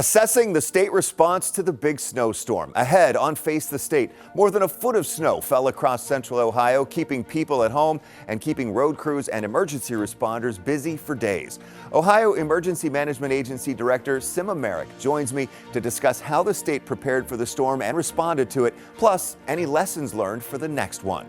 Assessing the state response to the big snowstorm. Ahead on Face the State, more than a foot of snow fell across central Ohio, keeping people at home and keeping road crews and emergency responders busy for days. Ohio Emergency Management Agency Director Sima Merrick joins me to discuss how the state prepared for the storm and responded to it, plus any lessons learned for the next one.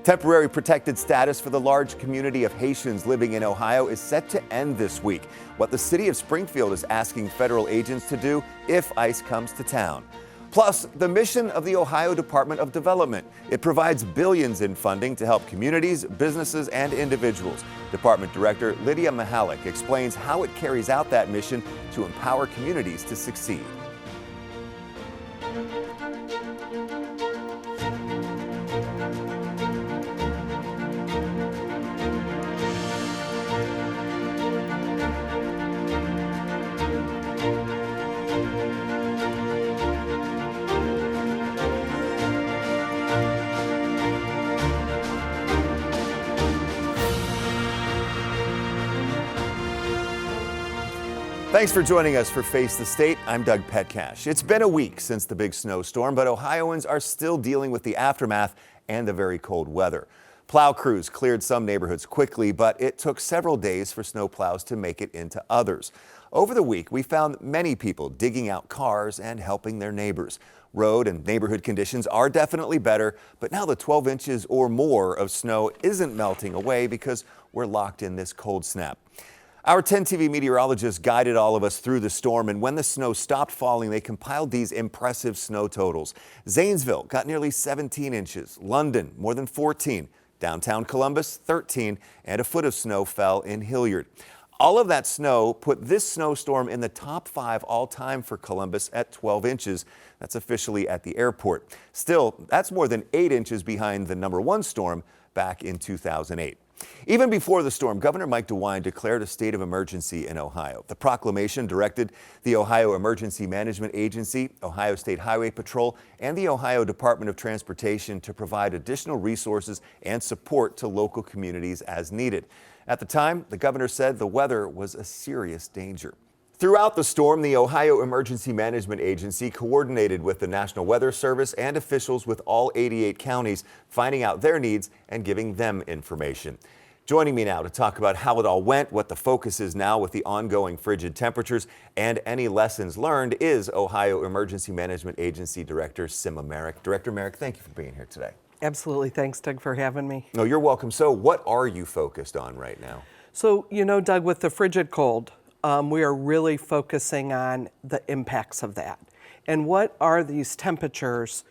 Temporary protected status for the large community of Haitians living in Ohio is set to end this week. What the city of Springfield is asking federal agents to do if ICE comes to town. Plus, the mission of the Ohio Department of Development. It provides billions in funding to help communities, businesses, and individuals. Department Director Lydia Mahalik explains how it carries out that mission to empower communities to succeed. Thanks for joining us for Face the State. I'm Doug Petcash. It's been a week since the big snowstorm, but Ohioans are still dealing with the aftermath and the very cold weather. Plow crews cleared some neighborhoods quickly, but it took several days for snowplows to make it into others. Over the week, we found many people digging out cars and helping their neighbors. Road and neighborhood conditions are definitely better, but now the 12 inches or more of snow isn't melting away because we're locked in this cold snap. Our 10 TV meteorologists guided all of us through the storm, and when the snow stopped falling, they compiled these impressive snow totals. Zanesville got nearly 17 inches, London more than 14, downtown Columbus 13, and a foot of snow fell in Hilliard. All of that snow put this snowstorm in the top 5 all-time for Columbus at 12 inches. That's officially at the airport. Still, that's more than 8 inches behind the #1 storm back in 2008. Even before the storm, Governor Mike DeWine declared a state of emergency in Ohio. The proclamation directed the Ohio Emergency Management Agency, Ohio State Highway Patrol, and the Ohio Department of Transportation to provide additional resources and support to local communities as needed. At the time, the governor said the weather was a serious danger. Throughout the storm, the Ohio Emergency Management Agency coordinated with the National Weather Service and officials with all 88 counties, finding out their needs and giving them information. Joining me now to talk about how it all went, what the focus is now with the ongoing frigid temperatures, and any lessons learned is Ohio Emergency Management Agency Director Sima Merrick. Director Merrick, thank you for being here today. Absolutely. Thanks, Doug, for having me. No, you're welcome. So what are you focused on right now? So, Doug, with the frigid cold, we are really focusing on the impacts of that. And what are these temperatures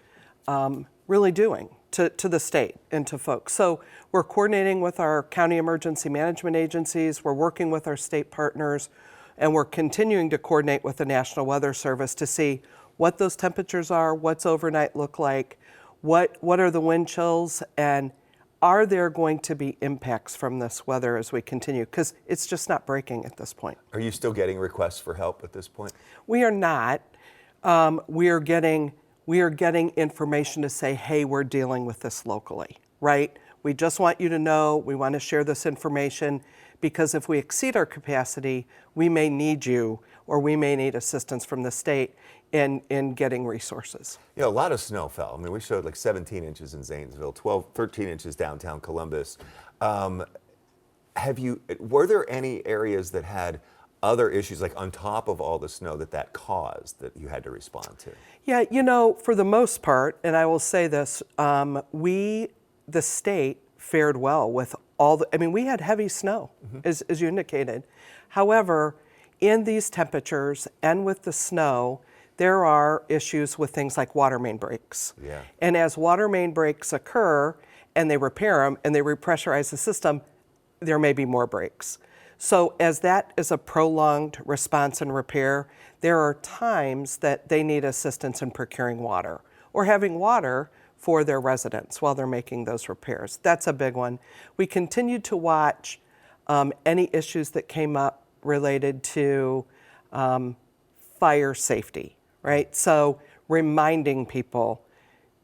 really doing to the state and to folks? So we're coordinating with our county emergency management agencies, we're working with our state partners, and we're continuing to coordinate with the National Weather Service to see what those temperatures are, what's overnight look like, what are the wind chills, and are there going to be impacts from this weather as we continue? Because it's just not breaking at this point. Are you still getting requests for help at this point? We are not. We are getting information to say, hey, we're dealing with this locally, right? We just want you to know, we want to share this information, because if we exceed our capacity, we may need you, or we may need assistance from the state in getting resources. A lot of snow fell. I mean, we showed like 17 inches in Zanesville, 13 inches downtown Columbus. Were there any areas that had other issues, like on top of all the snow that caused, that you had to respond to? Yeah, for the most part, and I will say this, the state fared well with we had heavy snow, as you indicated. However, in these temperatures and with the snow, there are issues with things like water main breaks. Yeah. And as water main breaks occur and they repair them and they repressurize the system, there may be more breaks. So as that is a prolonged response and repair, there are times that they need assistance in procuring water or having water for their residents while they're making those repairs. That's a big one. We continued to watch any issues that came up related to fire safety, right? So reminding people,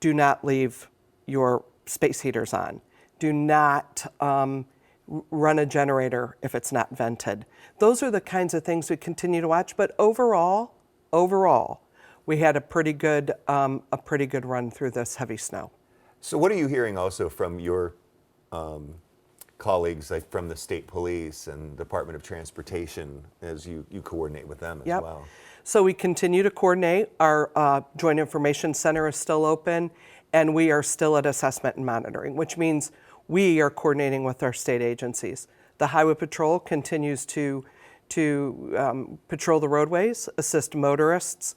do not leave your space heaters on. Do not run a generator if it's not vented. Those are the kinds of things we continue to watch, but overall, overall, we had a pretty good run through this heavy snow. So what are you hearing also from your colleagues, like from the state police and Department of Transportation, as you coordinate with them as well? So we continue to coordinate. Our Joint Information Center is still open, and we are still at assessment and monitoring, which means we are coordinating with our state agencies. The Highway Patrol continues to patrol the roadways, assist motorists.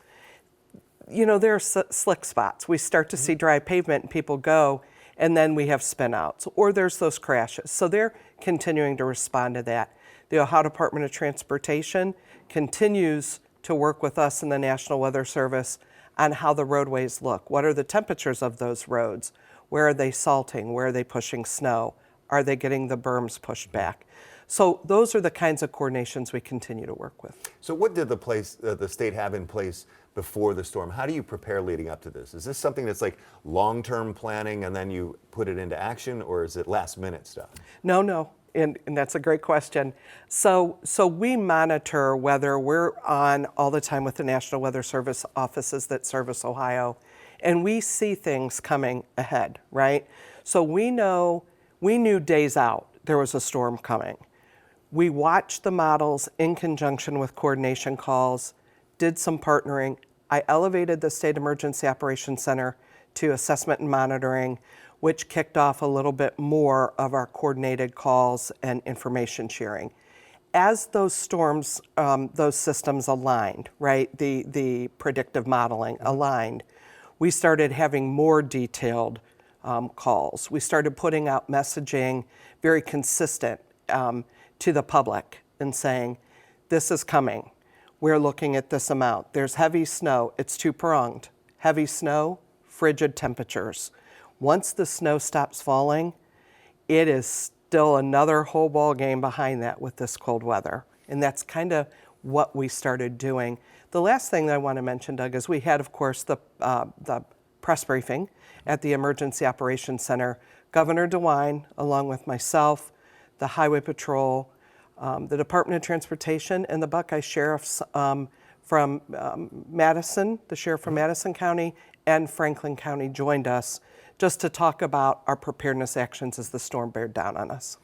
You know, there are slick spots. We start to see dry pavement and people go, and then we have spin outs, or there's those crashes. So they're continuing to respond to that. The Ohio Department of Transportation continues to work with us and the National Weather Service on how the roadways look. What are the temperatures of those roads? Where are they salting? Where are they pushing snow? Are they getting the berms pushed back? So those are the kinds of coordinations we continue to work with. So what did the state have in place before the storm? How do you prepare leading up to this? Is this something that's like long-term planning and then you put it into action, or is it last-minute stuff? No. And that's a great question. So we monitor weather. We're on all the time with the National Weather Service offices that service Ohio, and we see things coming ahead, right? So we knew days out there was a storm coming. We watched the models in conjunction with coordination calls, did some partnering. I elevated the State Emergency Operations Center to assessment and monitoring, which kicked off a little bit more of our coordinated calls and information sharing. As those storms, those systems aligned, right, the predictive modeling aligned, we started having more detailed calls. We started putting out messaging very consistent to the public and saying, this is coming. We're looking at this amount. There's heavy snow. It's two-pronged. Heavy snow, frigid temperatures. Once the snow stops falling, it is still another whole ball game behind that with this cold weather. And that's kind of what we started doing. The last thing that I want to mention, Doug, is we had, of course, the press briefing at the Emergency Operations Center. Governor DeWine, along with myself, the Highway Patrol, the Department of Transportation, and the Buckeye Sheriffs from Madison, the Sheriff from Madison County and Franklin County joined us just to talk about our preparedness actions as the storm bared down on us.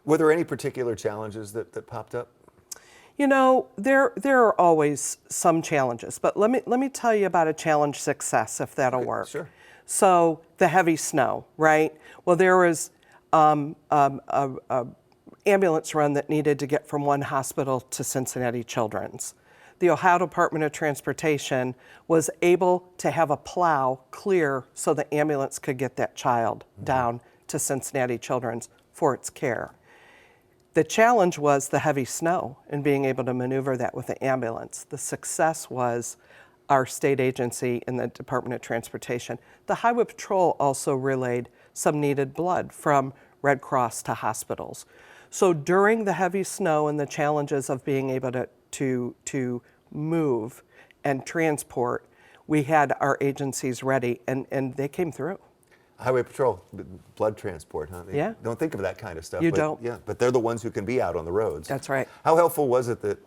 Were there any particular challenges that popped up? You know, there are always some challenges, but let me tell you about a challenge success, if that'll work. Sure. So the heavy snow, right? Well, there was a ambulance run that needed to get from one hospital to Cincinnati Children's. The Ohio Department of Transportation was able to have a plow clear so the ambulance could get that child down to Cincinnati Children's for its care. The challenge was the heavy snow and being able to maneuver that with the ambulance. The success was our state agency and the Department of Transportation. The Highway Patrol also relayed some needed blood from Red Cross to hospitals. So during the heavy snow and the challenges of being able to move and transport, we had our agencies ready, and they came through. Highway Patrol, blood transport, huh? They Yeah. don't think of that kind of stuff. You but, don't. Yeah, but they're the ones who can be out on the roads. That's right. How helpful was it that,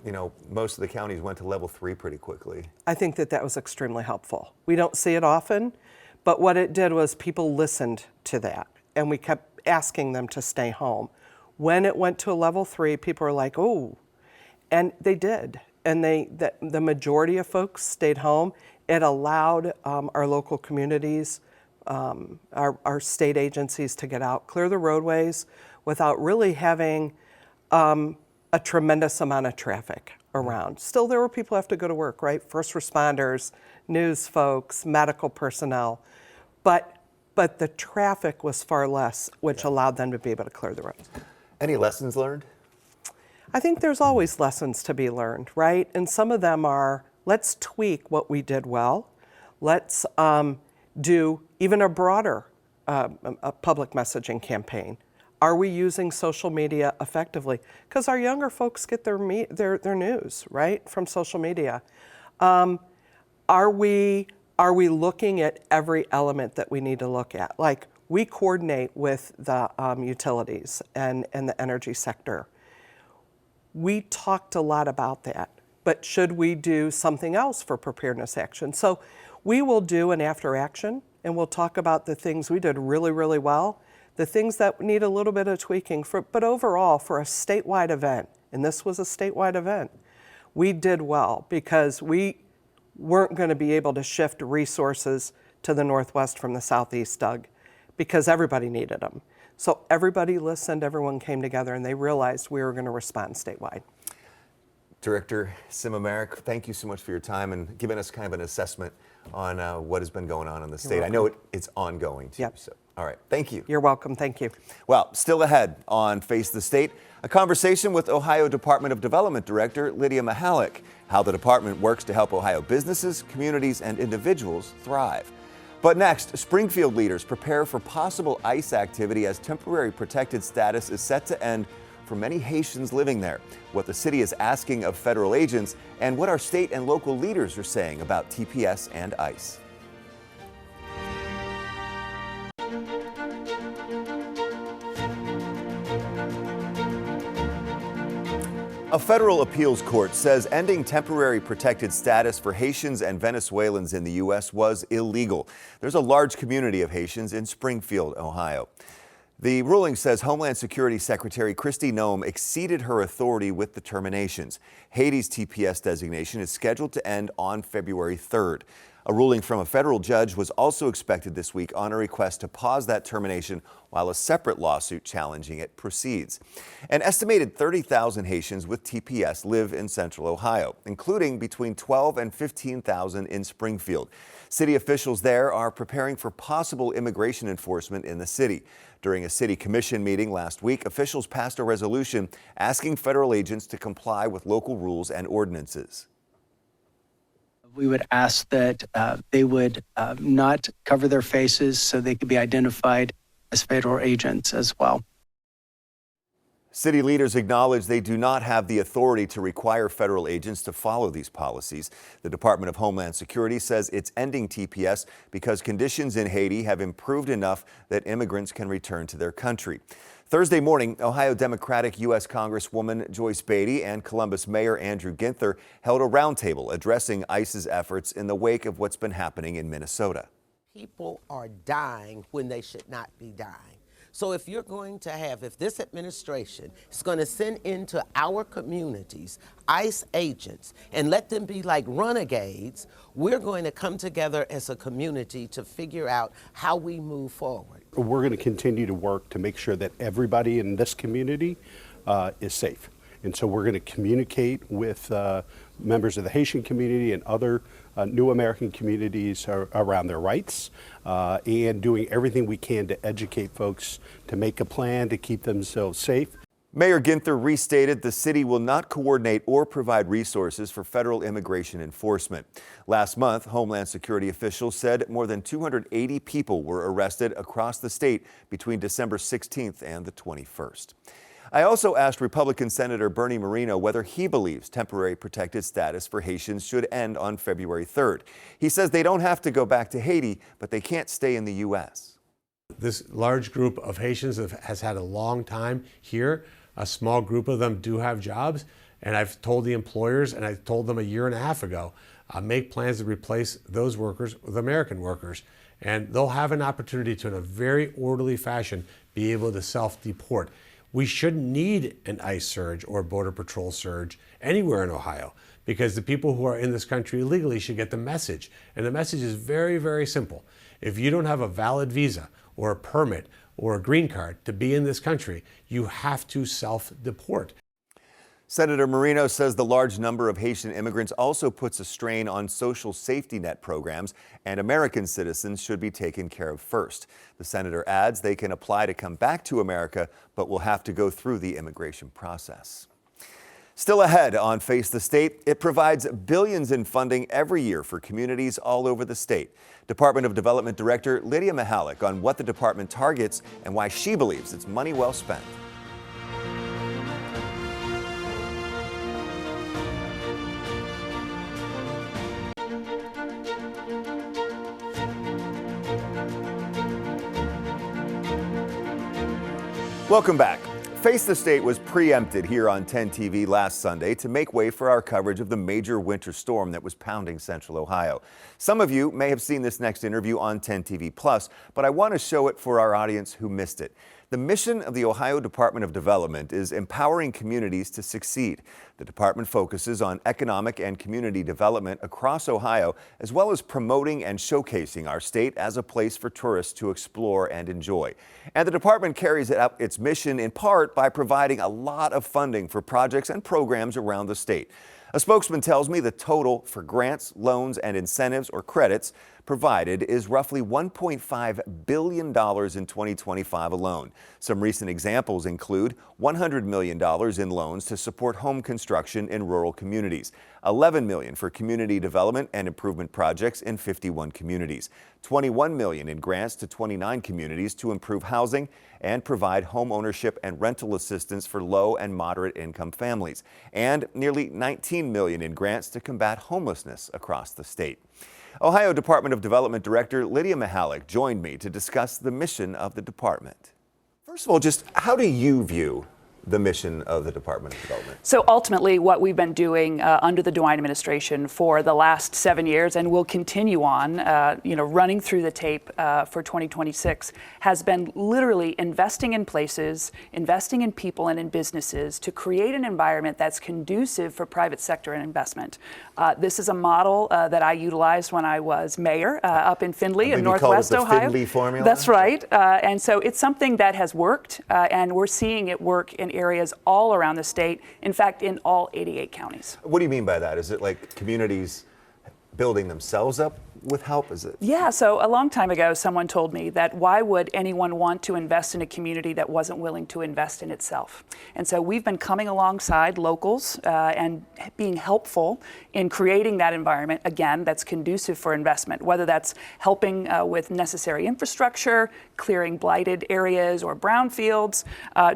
most of the counties went to level 3 pretty quickly? I think that was extremely helpful. We don't see it often, but what it did was people listened to that, and we kept asking them to stay home. When it went to a level 3, people were like, oh, and they did. And the majority of folks stayed home. It allowed our local communities, our state agencies to get out, clear the roadways without really having a tremendous amount of traffic around. Still, there were people who have to go to work, right? First responders, news folks, medical personnel. But the traffic was far less, which allowed them to be able to clear the roads. Any lessons learned? I think there's always lessons to be learned, right? And some of them are, let's tweak what we did well. Let's do even a broader a public messaging campaign. Are we using social media effectively? Because our younger folks get their news, right, from social media. Are we looking at every element that we need to look at? Like, we coordinate with the utilities and the energy sector. We talked a lot about that, but should we do something else for preparedness action? So we will do an after action, and we'll talk about the things we did really, really well, the things that need a little bit of tweaking, but overall, for a statewide event, and this was a statewide event, we did well because we weren't going to be able to shift resources to the Northwest from the Southeast, Doug, because everybody needed them. So everybody listened, everyone came together, and they realized we were going to respond statewide. Director Sima Merrick, thank you so much for your time and giving us kind of an assessment on what has been going on in the state. I know it's ongoing too. Yep. So, all right, thank you. You're welcome, thank you. Well, still ahead on Face the State, a conversation with Ohio Department of Development Director Lydia Mihalik, how the department works to help Ohio businesses, communities, and individuals thrive. But next, Springfield leaders prepare for possible ICE activity as temporary protected status is set to end for many Haitians living there, what the city is asking of federal agents, and what our state and local leaders are saying about TPS and ICE. A federal appeals court says ending temporary protected status for Haitians and Venezuelans in the U.S. was illegal. There's a large community of Haitians in Springfield, Ohio. The ruling says Homeland Security Secretary Kristi Noem exceeded her authority with the terminations. Haiti's TPS designation is scheduled to end on February 3rd. A ruling from a federal judge was also expected this week on a request to pause that termination while a separate lawsuit challenging it proceeds. An estimated 30,000 Haitians with TPS live in central Ohio, including between 12 and 15,000 in Springfield. City officials there are preparing for possible immigration enforcement in the city. During a city commission meeting last week, officials passed a resolution asking federal agents to comply with local rules and ordinances. We would ask that they would not cover their faces so they could be identified as federal agents as well. City leaders acknowledge they do not have the authority to require federal agents to follow these policies. The Department of Homeland Security says it's ending TPS because conditions in Haiti have improved enough that immigrants can return to their country. Thursday morning, Ohio Democratic U.S. Congresswoman Joyce Beatty and Columbus Mayor Andrew Ginther held a roundtable addressing ICE's efforts in the wake of what's been happening in Minnesota. People are dying when they should not be dying. So if this administration is going to send into our communities ICE agents and let them be like renegades, we're going to come together as a community to figure out how we move forward. We're going to continue to work to make sure that everybody in this community is safe. And so we're going to communicate with members of the Haitian community and other new American communities around their rights and doing everything we can to educate folks to make a plan to keep themselves safe. Mayor Ginther restated the city will not coordinate or provide resources for federal immigration enforcement. Last month, Homeland Security officials said more than 280 people were arrested across the state between December 16th and the 21st. I also asked Republican Senator Bernie Moreno whether he believes temporary protected status for Haitians should end on February 3rd. He says they don't have to go back to Haiti, but they can't stay in the U.S. This large group of Haitians has had a long time here. A small group of them do have jobs, and I've told the employers, and I told them a year and a half ago, make plans to replace those workers with American workers. And they'll have an opportunity to, in a very orderly fashion, be able to self-deport. We shouldn't need an ICE surge or Border Patrol surge anywhere in Ohio because the people who are in this country illegally should get the message. And the message is very, very simple. If you don't have a valid visa or a permit or a green card to be in this country, you have to self-deport. Senator Moreno says the large number of Haitian immigrants also puts a strain on social safety net programs, and American citizens should be taken care of first. The senator adds they can apply to come back to America, but will have to go through the immigration process. Still ahead on Face the State, it provides billions in funding every year for communities all over the state. Department of Development Director Lydia Mihalik on what the department targets and why she believes it's money well spent. Welcome back. Face the State was preempted here on 10 TV last Sunday to make way for our coverage of the major winter storm that was pounding central Ohio. Some of you may have seen this next interview on 10 TV Plus, but I want to show it for our audience who missed it. The mission of the Ohio Department of Development is empowering communities to succeed. The department focuses on economic and community development across Ohio, as well as promoting and showcasing our state as a place for tourists to explore and enjoy. And the department carries out its mission in part by providing a lot of funding for projects and programs around the state. A spokesman tells me the total for grants, loans, and incentives or credits provided is roughly $1.5 billion in 2025 alone. Some recent examples include $100 million in loans to support home construction in rural communities, $11 million for community development and improvement projects in 51 communities, $21 million in grants to 29 communities to improve housing and provide home ownership and rental assistance for low and moderate income families, and nearly $19 million in grants to combat homelessness across the state. Ohio Department of Development Director Lydia Mihalik joined me to discuss the mission of the department. First of all, just how do you view the mission of the Department of Development? So ultimately, what we've been doing under the DeWine administration for the last 7 years, and will continue on, running through the tape for 2026, has been literally investing in places, investing in people and in businesses to create an environment that's conducive for private sector and investment. This is a model that I utilized when I was mayor up in Findlay in Northwest Ohio. Findlay formula? That's right. And so it's something that has worked, and we're seeing it work in areas all around the state, in fact, in all 88 counties. What do you mean by that? Is it like communities building themselves up with help? Is it? Yeah, so a long time ago, someone told me that why would anyone want to invest in a community that wasn't willing to invest in itself? And so we've been coming alongside locals and being helpful in creating that environment, again, that's conducive for investment, whether that's helping with necessary infrastructure, clearing blighted areas or brownfields,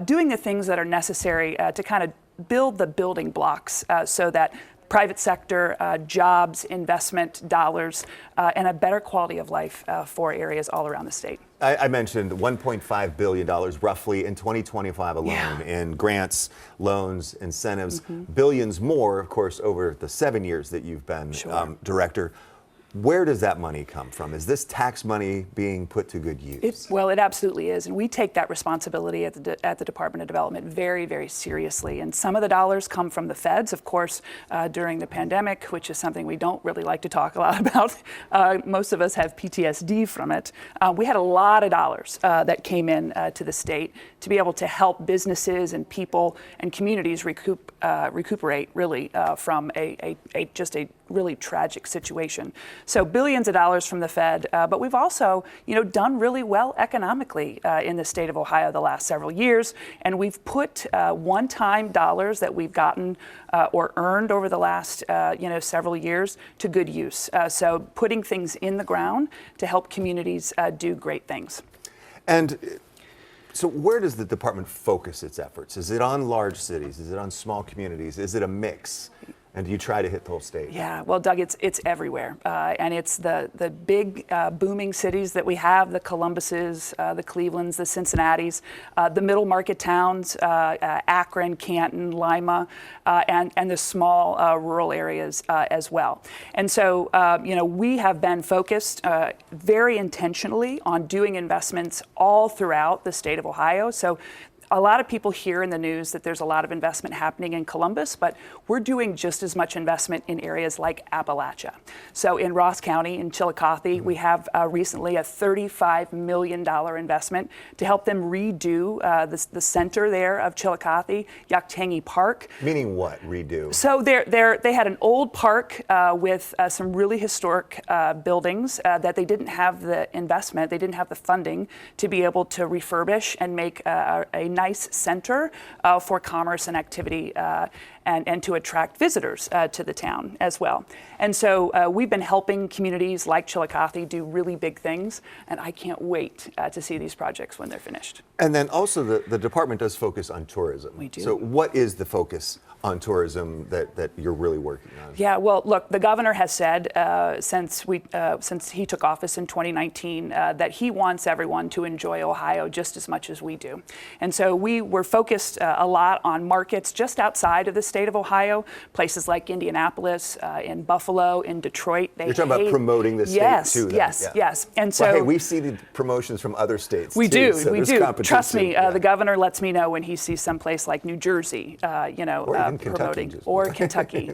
doing the things that are necessary to kind of build the building blocks so that private sector, jobs, investment dollars, and a better quality of life for areas all around the state. I mentioned $1.5 billion roughly in 2025 alone in grants, loans, incentives, billions more, of course, over the 7 years that you've been director. Where does that money come from? Is this tax money being put to good use? Well, it absolutely is. And we take that responsibility at the Department of Development very, very seriously. And some of the dollars come from the feds, of course, during the pandemic, which is something we don't really like to talk a lot about. Most of us have PTSD from it. We had a lot of dollars that came in to the state to be able to help businesses and people and communities recuperate really from just a really tragic situation. So billions of dollars from the Fed, but we've also, done really well economically in the state of Ohio the last several years, and we've put one-time dollars that we've gotten or earned over the last, several years to good use. So putting things in the ground to help communities do great things. And so where does the department focus its efforts? Is it on large cities? Is it on small communities? Is it a mix? And do you try to hit the whole state? Yeah, well, Doug, it's everywhere. And it's the big booming cities that we have, the Columbuses, the Clevelands, the Cincinnatis, the middle market towns, Akron, Canton, Lima, and the small rural areas as well. And so, we have been focused very intentionally on doing investments all throughout the state of Ohio. So a lot of people hear in the news that there's a lot of investment happening in Columbus, but we're doing just as much investment in areas like Appalachia. So in Ross County, in Chillicothe, we have recently a $35 million investment to help them redo the center there of Chillicothe, Yaktangi Park. Meaning what, redo? So they had an old park with some really historic buildings that they didn't have the investment, they didn't have the funding to be able to refurbish and make a nice center for commerce and activity. and to attract visitors to the town as well. And so we've been helping communities like Chillicothe do really big things, and I can't wait to see these projects when they're finished. And then also the department does focus on tourism. We do. So what is the focus on tourism that you're really working on? Yeah, well, look, the governor has said since he took office in 2019 that he wants everyone to enjoy Ohio just as much as we do. And so we were focused a lot on markets just outside of the state of Ohio, places like Indianapolis, in Buffalo, in Detroit. You're talking about promoting the state too. Then. Yes. And so, well, hey, we see the promotions from other states. We too, do. so We there's do. competition. Trust me, the governor lets me know when he sees someplace like New Jersey, or even promoting, or Kentucky.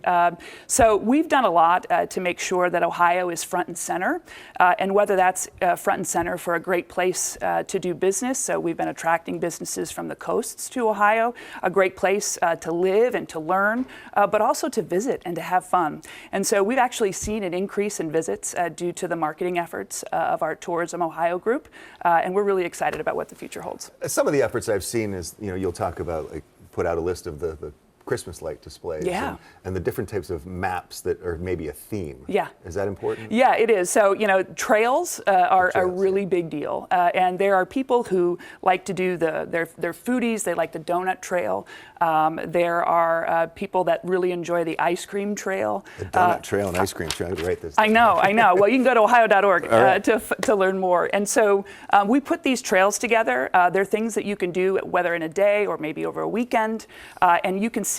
So we've done a lot to make sure that Ohio is front and center, and whether that's front and center for a great place to do business. So we've been attracting businesses from the coasts to Ohio, a great place to live and to learn, but also to visit and to have fun. And so we've actually seen an increase in visits due to the marketing efforts of our Tourism Ohio group, and we're really excited about what the future holds. Some of the efforts I've seen is, you'll talk about, like, put out a list of the Christmas light displays and the different types of maps that are maybe a theme. Yeah. Is that important? Yeah, it is. So, trails are a really big deal. And there are people who like to do they're foodies, they like the donut trail. There are people that really enjoy the ice cream trail. The donut trail and ice cream trail, I would write this down. I know. Well, you can go to ohio.org to learn more. And so we put these trails together. They're things that you can do, whether in a day or maybe over a weekend, and you can see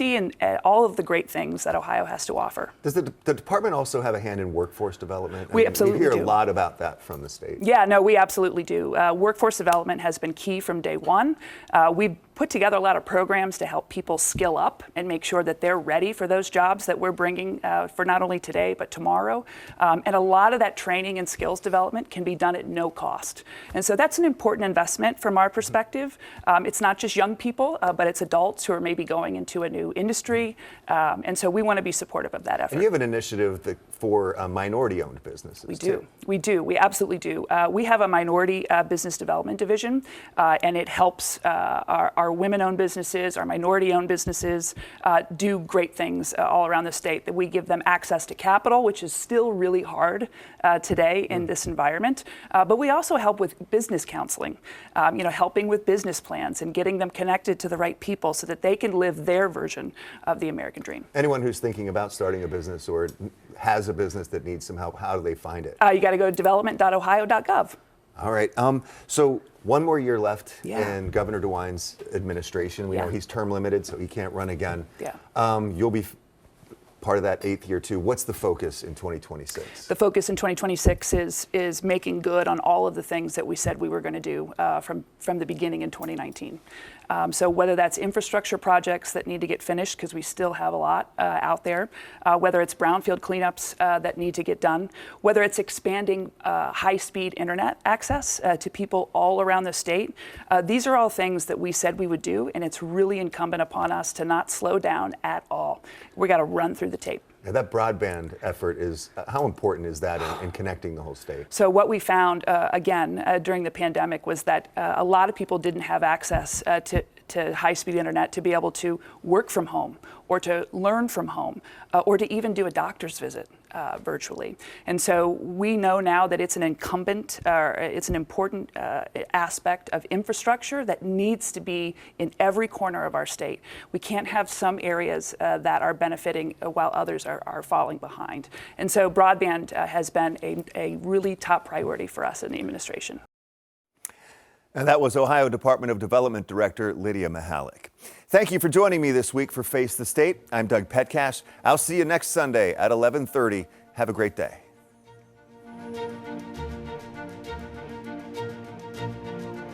all of the great things that Ohio has to offer. Does the department also have a hand in workforce development? We absolutely do. We do. hear a lot about that from the state. Yeah, no, we absolutely do. Workforce development has been key from day one. We put together a lot of programs to help people skill up and make sure that they're ready for those jobs that we're bringing for not only today but tomorrow. And a lot of that training and skills development can be done at no cost. And so that's an important investment from our perspective. It's not just young people, but it's adults who are maybe going into a new industry. And so we want to be supportive of that effort. And you have an initiative for minority-owned businesses. We do. We absolutely do. We have a minority business development division, and it helps our women-owned businesses, our minority-owned businesses do great things all around the state. That we give them access to capital, which is still really hard today in this environment. But we also help with business counseling, helping with business plans and getting them connected to the right people so that they can live their version of the American dream. Anyone who's thinking about starting a business or has a business that needs some help, how do they find it? You got to go to development.ohio.gov. All right. So one more year left in Governor DeWine's administration. We know he's term limited, so he can't run again. Yeah. You'll be part of that 8th year too. What's the focus in 2026? The focus in 2026 is making good on all of the things that we said we were going to do from the beginning in 2019. So whether that's infrastructure projects that need to get finished, because we still have a lot out there, whether it's brownfield cleanups that need to get done, whether it's expanding high-speed internet access to people all around the state, these are all things that we said we would do, and it's really incumbent upon us to not slow down at all. We got to run through the tape. Now that broadband effort is, how important is that in connecting the whole state? So what we found, during the pandemic was that a lot of people didn't have access to high-speed internet to be able to work from home or to learn from home or to even do a doctor's visit virtually. And so we know now that it's an important aspect of infrastructure that needs to be in every corner of our state. We can't have some areas that are benefiting while others are falling behind. And so broadband has been a really top priority for us in the administration. And that was Ohio Department of Development Director Lydia Mihalik. Thank you for joining me this week for Face the State. I'm Doug Petcash. I'll see you next Sunday at 11:30. Have a great day.